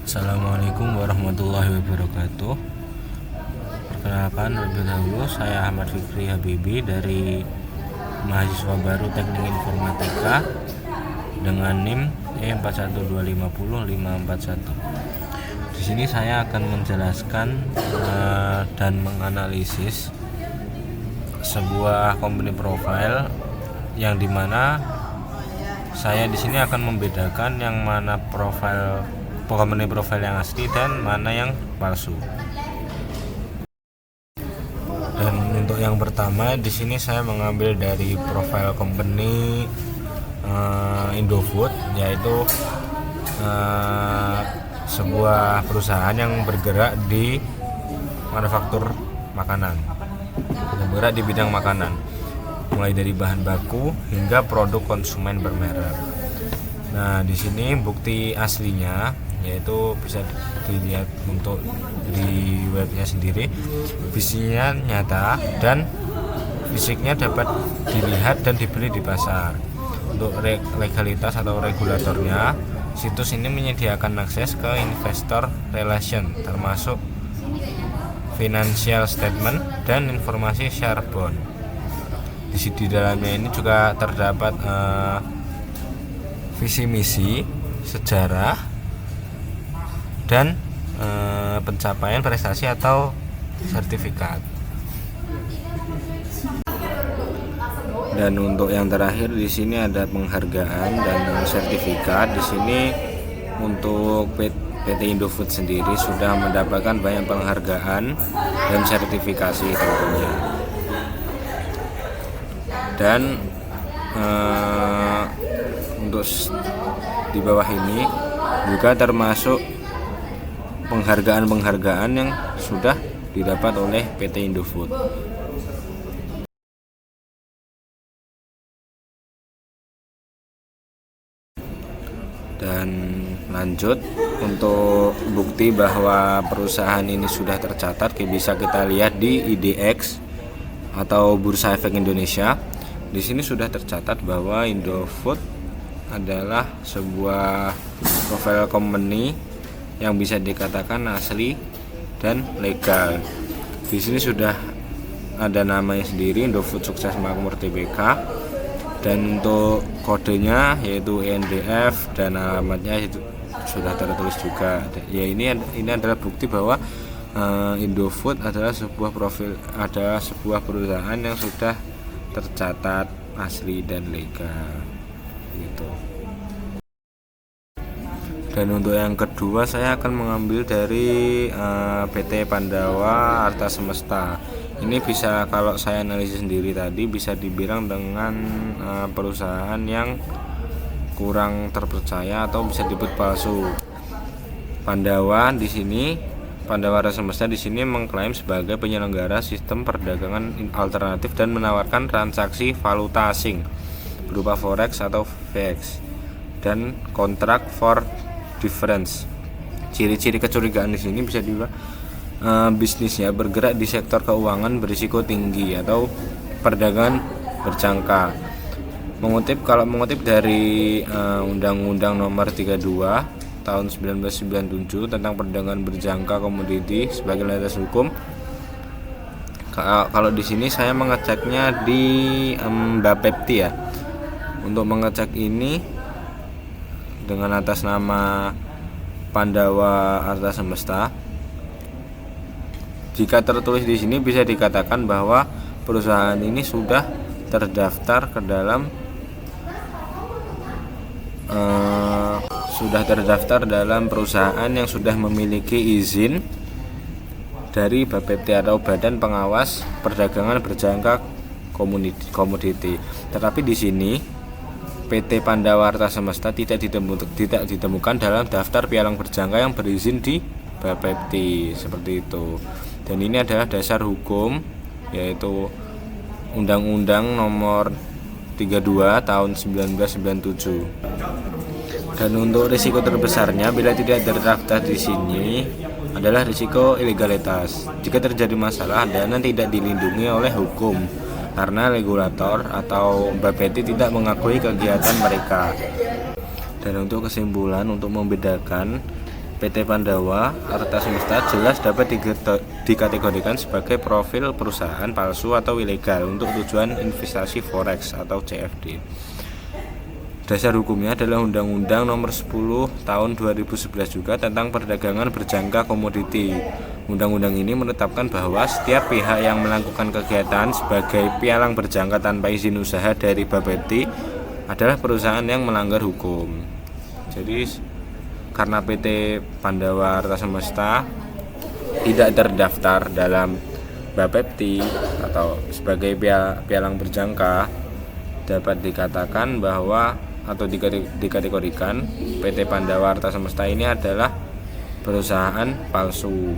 Assalamualaikum warahmatullahi wabarakatuh. Perkenalkan, terlebih dahulu saya Ahmad Fikri Habibi dari mahasiswa baru Teknik Informatika dengan NIM E41250-541. Di sini saya akan menjelaskan dan menganalisis sebuah company profile yang dimana saya di sini akan membedakan yang mana company profile yang asli dan mana yang palsu. Dan untuk yang pertama di sini saya mengambil dari profile company Indofood, yaitu sebuah perusahaan yang bergerak di manufaktur makanan, yang bergerak di bidang makanan, mulai dari bahan baku hingga produk konsumen bermerek. Nah, di sini bukti aslinya yaitu bisa dilihat untuk di webnya sendiri, visinya nyata dan fisiknya dapat dilihat dan dibeli di pasar. Untuk legalitas atau regulatornya, situs ini menyediakan akses ke investor relation termasuk financial statement dan informasi share bond. Di dalamnya ini juga terdapat visi misi, sejarah, dan pencapaian prestasi atau sertifikat. Dan untuk yang terakhir di sini ada penghargaan dan sertifikat. Di sini untuk PT Indofood sendiri sudah mendapatkan banyak penghargaan dan sertifikasi tentunya. Dan untuk di bawah ini juga termasuk penghargaan yang sudah didapat oleh PT Indofood. Dan lanjut, untuk bukti bahwa perusahaan ini sudah tercatat bisa kita lihat di IDX atau Bursa Efek Indonesia. Di sini sudah tercatat bahwa Indofood adalah sebuah profile company yang bisa dikatakan asli dan legal. Di sini sudah ada namanya sendiri, Indofood Sukses Makmur Tbk, dan untuk kodenya yaitu INDF dan alamatnya itu sudah tertulis juga. Ya, ini adalah bukti bahwa Indofood adalah sebuah perusahaan yang sudah tercatat asli dan legal gitu. Dan untuk yang kedua saya akan mengambil dari PT Pandawa Arta Semesta. Ini bisa, kalau saya analisis sendiri tadi, bisa dibilang dengan perusahaan yang kurang terpercaya atau bisa disebut palsu. Pandawa Arta Semesta di sini mengklaim sebagai penyelenggara sistem perdagangan alternatif dan menawarkan transaksi valuta asing berupa forex atau FX dan kontrak for difference. Ciri-ciri kecurigaan di sini bisa dibilang bisnisnya bergerak di sektor keuangan berisiko tinggi atau perdagangan berjangka. Kalau mengutip dari Undang-Undang Nomor 32 Tahun 1997 tentang perdagangan berjangka komoditi sebagai landasan hukum, kalau di sini saya mengeceknya di Bapepti ya. Untuk mengecek ini dengan atas nama Pandawa Arta Semesta, jika tertulis di sini bisa dikatakan bahwa perusahaan ini sudah terdaftar ke dalam perusahaan yang sudah memiliki izin dari Bapepti atau Badan Pengawas Perdagangan Berjangka Komoditi. Tetapi di sini PT Pandawa Arta Semesta tidak ditemukan dalam daftar pialang berjangka yang berizin di Bapepti, seperti itu. Dan ini adalah dasar hukum, yaitu Undang-Undang Nomor 32 Tahun 1997. Dan untuk risiko terbesarnya bila tidak terdaftar di sini adalah risiko ilegalitas. Jika terjadi masalah, dana tidak dilindungi oleh hukum karena regulator atau Bapepti tidak mengakui kegiatan mereka. Dan untuk kesimpulan, untuk membedakan PT Pandawa Arta Semesta jelas dapat dikategorikan sebagai profil perusahaan palsu atau ilegal untuk tujuan investasi forex atau CFD. Dasar hukumnya adalah Undang-Undang Nomor 10 Tahun 2011 juga tentang perdagangan berjangka komoditi. Undang-undang ini menetapkan bahwa setiap pihak yang melakukan kegiatan sebagai pialang berjangka tanpa izin usaha dari Bapepti adalah perusahaan yang melanggar hukum. Jadi karena PT Pandawa Arta Semesta tidak terdaftar dalam Bapepti atau sebagai pialang berjangka, dapat dikatakan bahwa atau dikategorikan PT Pandawa Arta Semesta ini adalah perusahaan palsu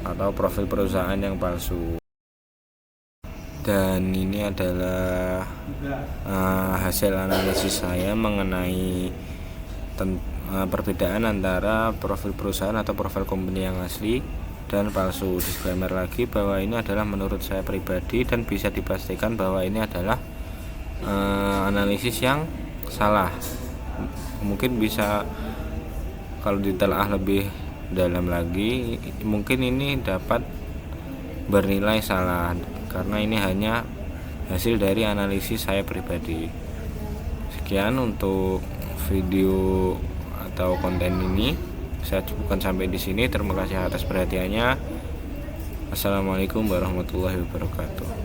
atau profil perusahaan yang palsu. Dan ini adalah hasil analisis saya mengenai perbedaan antara profil perusahaan atau profil company yang asli dan palsu. Disclaimer lagi bahwa ini adalah menurut saya pribadi dan bisa dipastikan bahwa ini adalah analisis yang salah. Mungkin bisa kalau ditelaah lebih dalam lagi, mungkin ini dapat bernilai salah karena ini hanya hasil dari analisis saya pribadi. Sekian untuk video atau konten ini, saya cukupkan sampai di sini. Terima kasih atas perhatiannya. Assalamualaikum warahmatullahi wabarakatuh.